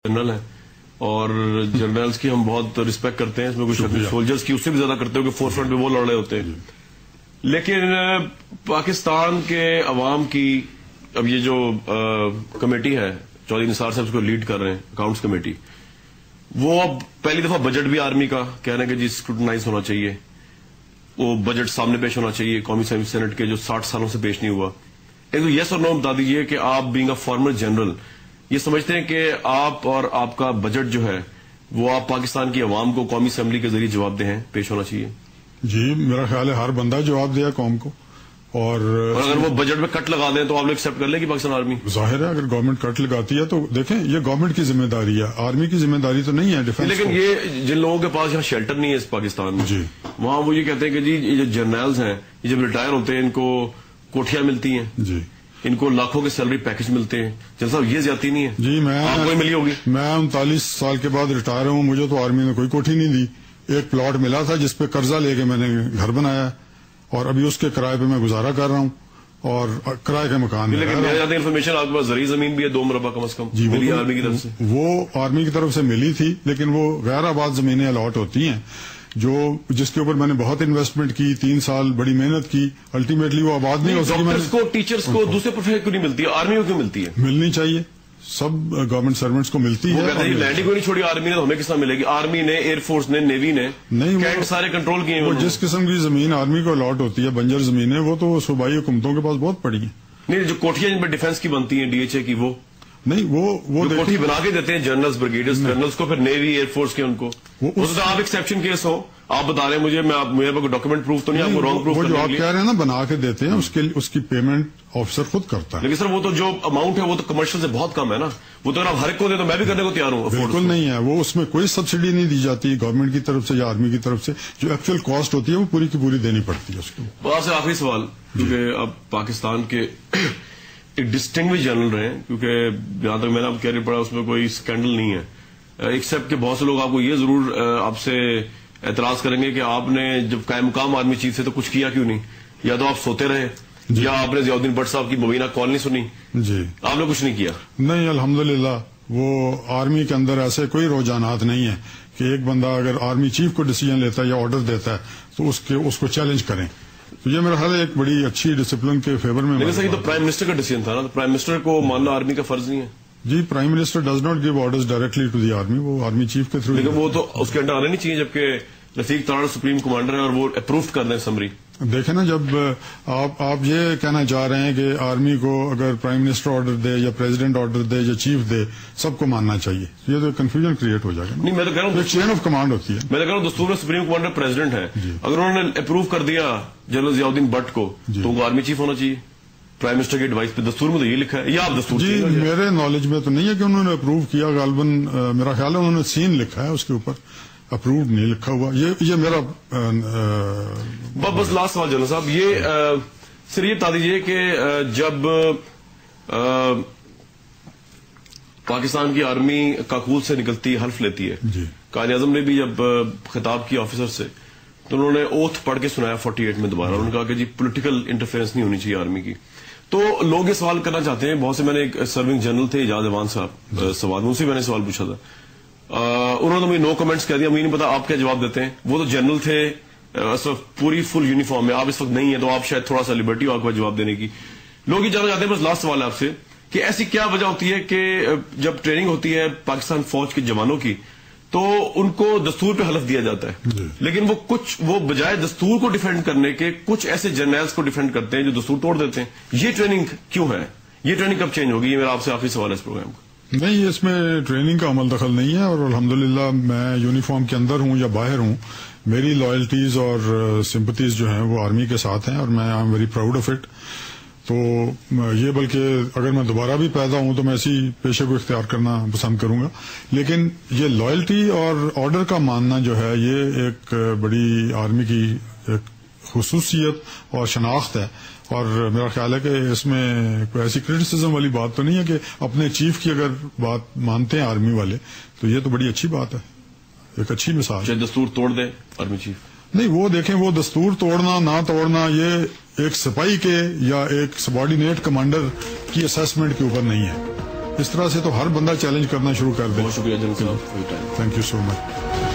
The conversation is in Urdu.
جنرل ہیں اور جنرلز کی ہم بہت رسپیکٹ کرتے ہیں، اس میں کوئی شک نہیں، سولجرز کی اس سے بھی زیادہ کرتے ہو کہ فور فرنٹ پہ وہ لڑ رہے ہوتے ہیں. لیکن پاکستان کے عوام کی اب یہ جو کمیٹی ہے چودھری نثار صاحب اس کو لیڈ کر رہے ہیں، اکاؤنٹس کمیٹی، وہ اب پہلی دفعہ بجٹ بھی آرمی کا کہہ رہے ہیں کہ جی اسکروٹنائز ہونا چاہیے، وہ بجٹ سامنے پیش ہونا چاہیے قومی سینٹ کے جو 60 سالوں سے پیش نہیں ہوا. ایک تو یس اور نو بتا دیجیے کہ آپ بینگ اے فارمر جنرل یہ سمجھتے ہیں کہ آپ اور آپ کا بجٹ جو ہے وہ آپ پاکستان کی عوام کو قومی اسمبلی کے ذریعے جواب دیں پیش ہونا چاہیے؟ جی میرا خیال ہے ہر بندہ جواب دیا قوم کو، اور اگر وہ بجٹ میں کٹ لگا دیں تو آپ لوگ ایکسپٹ کر لیں گی پاکستان آرمی؟ ظاہر ہے اگر گورنمنٹ کٹ لگاتی ہے تو دیکھیں یہ گورنمنٹ کی ذمہ داری ہے، آرمی کی ذمہ داری تو نہیں ہے ڈیفینس. لیکن یہ جن لوگوں کے پاس یہاں شیلٹر نہیں ہے اس پاکستان میں، جی وہاں وہ یہ کہتے ہیں کہ جی یہ جو جرنیلز ہیں یہ جب ریٹائر ہوتے ہیں ان کو کوٹھیاں ملتی ہیں، جی ان کو لاکھوں کے سیلری پیکج ملتے ہیں. جنرل صاحب یہ زیادتی نہیں ہے؟ جی آپ کو ملی ہوگی. میں 39 سال کے بعد ریٹائر ہوں، مجھے تو آرمی نے کوئی کوٹھی نہیں دی. ایک پلاٹ ملا تھا جس پہ قرضہ لے کے میں نے گھر بنایا اور ابھی اس کے کرائے پہ میں گزارا کر رہا ہوں اور کرائے کے مکان میں. لیکن میرے زیادہ انفارمیشن آپ کے پاس زرعی زمین بھی ہے 2 مربع کم از کم ملی آرمی کی طرف سے؟ وہ آرمی کی طرف سے ملی تھی لیکن وہ غیر آباد زمینیں الاٹ ہوتی ہیں جس کے اوپر میں نے بہت انویسٹمنٹ کی، 3 سال بڑی محنت کی، الٹیمیٹلی وہ آباد نہیں ہو سکی. ڈاکٹرز کو، ٹیچرز کو، دوسرے پروفیشن کیوں نہیں ملتی ہے؟ آرمی کو کیوں ملتی ہے؟ ملنی چاہیے، سب گورنمنٹ سروینٹس کو ملتی ہے. وہ کہتے ہیں لینڈ ہی کوئی نہیں چھوڑی آرمی نے تو ہمیں کس طرح ملے گی؟ آرمی نے، ایئر فورس نے، نیوی نے کینٹ سارے کنٹرول کیے ہیں. وہ جس قسم کی زمین آرمی کو الاٹ ہوتی ہے بنجر زمینیں، وہ تو صوبائی حکومتوں کے پاس بہت پڑی ہیں. نہیں جو کوٹھیاں جن پہ ڈیفینس کی بنتی ہیں DHA کی، وہ نہیں وہ کوٹھی بنا کے دیتے ہیں جنرلز، بریگیڈیئرز، کرنلز کو، پھر نیوی ایئر فورس کے ان کو. آپ ایکسیپشن کیس ہو، آپ بتا رہے ہیں مجھے، میرے پاس ڈاکومنٹ پروف تو نہیں، آپ کو رانگ پروف. وہ جو آپ کہہ رہے ہیں نا بنا کے دیتے ہیں اس کی پیمنٹ آفیسر خود کرتا ہے. لیکن سر وہ تو جو اماؤنٹ ہے وہ تو کمرشل سے بہت کم ہے نا، وہ تو اگر آپ ہر ایک کو دیں تو میں بھی کرنے کو تیار ہوں. بالکل نہیں ہے، وہ اس میں کوئی سبسڈی نہیں دی جاتی گورنمنٹ کی طرف سے یا آرمی کی طرف سے. جو ایکچوئل کاسٹ ہوتی ہے وہ پوری کی پوری دینی پڑتی ہے اس کو. آپ سے آخری سوال، کیونکہ اب پاکستان کے ایک ڈسٹنگوش جنرل رہے ہیں، کیونکہ جہاں تک میں نے اب کیریئر پڑھا اس میں کوئی اسکینڈل نہیں ہے، ایکسپٹ کہ بہت سے لوگ آپ کو یہ ضرور آپ سے اعتراض کریں گے کہ آپ نے جب قائم مقام آرمی چیف سے تو کچھ کیا کیوں نہیں؟ یا تو آپ سوتے رہے یا آپ نے ضیاء الدین بٹ صاحب کی مبینہ کال نہیں سنی. جی آپ نے کچھ نہیں کیا؟ نہیں الحمدللہ. وہ آرمی کے اندر ایسے کوئی رجحانات نہیں ہے کہ ایک بندہ اگر آرمی چیف کو ڈیسیجن لیتا ہے یا آرڈر دیتا ہے تو اس کو چیلنج کریں. تو یہ میرا خیال ہے ایک بڑی اچھی ڈسپلن کے فیور میں. لیکن صحیح تو پرائم منسٹر کا ڈیسیجن تھا نا، تو پرائم منسٹر کو ماننا آرمی کا فرض نہیں ہے؟ جی prime minister does not give orders directly to the army, وہ آرمی چیف کے تھرو. لیکن وہ تو اس کے انڈر آنے نہیں چاہیے، جبکہ رفیق تاڑ سپریم کمانڈر ہیں اور وہ اپروو کر دیں سمری. دیکھیں نا، جب آپ یہ کہنا چاہ رہے ہیں کہ آرمی کو اگر پرائم منسٹر آرڈر دے یا پریزیڈنٹ آرڈر دے یا چیف دے سب کو ماننا چاہیے، یہ تو کنفیوژن کریٹ ہو جائے گا. نہیں، میں تو کہہ رہا ہوں چین آف کمانڈ ہوتی ہے. میں تو کہہ رہا ہوں دستور میں سپریم کمانڈر پریزیڈنٹ ہے، اگر انہوں نے اپروو کر دیا جنرل ضیاء الدین بٹ کو تو ان کو آرمی چیف ہونا چاہیے پرائم منسٹر کے ایڈوائس پہ. دستور میں تو یہ لکھا ہے، یا آپ دستور؟ جی میرے نالج میں تو نہیں ہے کہ انہوں نے اپروو کیا، غالباً میرا خیال ہے انہوں نے سین لکھا ہے اس کے اوپر، اپرووڈ نہیں لکھا ہوا. یہ میرا بس لاسٹ سوال جنرل صاحب، یہ صرف یہ بتا دیجیے کہ جب پاکستان کی آرمی کاکول سے نکلتی حلف لیتی ہے، قائد اعظم نے بھی جب خطاب کیا آفیسر سے تو انہوں نے اوتھ پڑھ کے سنایا 48 میں دوبارہ، انہوں نے کہا کہ جی پولیٹیکل انٹرفیئرنس نہیں ہونی چاہیے آرمی کی. تو لوگ یہ سوال کرنا چاہتے ہیں بہت سے، میں نے ایک سرونگ جنرل تھے اعجاز ایوان صاحب سواد، ان سے میں نے سوال پوچھا تھا، انہوں نے مجھے نو کمنٹس کہہ دیا، مجھے نہیں پتا آپ کیا جواب دیتے ہیں. وہ تو جنرل تھے اس وقت پوری فل یونیفارم میں، آپ اس وقت نہیں ہے تو آپ شاید تھوڑا سا لبرٹی ہو آپ کو جواب دینے کی. لوگ یہ جاننا چاہتے ہیں، بس لاسٹ سوال ہے آپ سے، کہ ایسی کیا وجہ ہوتی ہے کہ جب ٹریننگ ہوتی ہے پاکستان فوج کے جوانوں کی تو ان کو دستور پہ حلف دیا جاتا ہے، لیکن وہ بجائے دستور کو ڈیفینڈ کرنے کے کچھ ایسے جرنیلز کو ڈیفینڈ کرتے ہیں جو دستور توڑ دیتے ہیں. یہ ٹریننگ کیوں ہے؟ یہ ٹریننگ کب چینج ہوگی؟ یہ میرا آپ سے آخری سوال ہے اس پروگرام کا. نہیں، اس میں ٹریننگ کا عمل دخل نہیں ہے، اور الحمدللہ میں یونیفارم کے اندر ہوں یا باہر ہوں، میری لائلٹیز اور سمپتیز جو ہیں وہ آرمی کے ساتھ ہیں اور میں I am very proud of it. تو یہ بلکہ اگر میں دوبارہ بھی پیدا ہوں تو میں اسی پیشے کو اختیار کرنا پسند کروں گا. لیکن یہ لائلٹی اور آرڈر کا ماننا جو ہے یہ ایک بڑی آرمی کی ایک خصوصیت اور شناخت ہے، اور میرا خیال ہے کہ اس میں کوئی ایسی کرٹیسزم والی بات تو نہیں ہے کہ اپنے چیف کی اگر بات مانتے ہیں آرمی والے تو یہ تو بڑی اچھی بات ہے، ایک اچھی مثال. چاہے دستور توڑ دے آرمی چیف؟ نہیں، وہ دیکھیں، وہ دستور توڑنا نہ توڑنا یہ ایک سپاہی کے یا ایک سبارڈینیٹ کمانڈر کی اسیسمنٹ کے اوپر نہیں ہے، اس طرح سے تو ہر بندہ چیلنج کرنا شروع کر دے. بہت شکریہ جنرل صاحب. Thank you so much.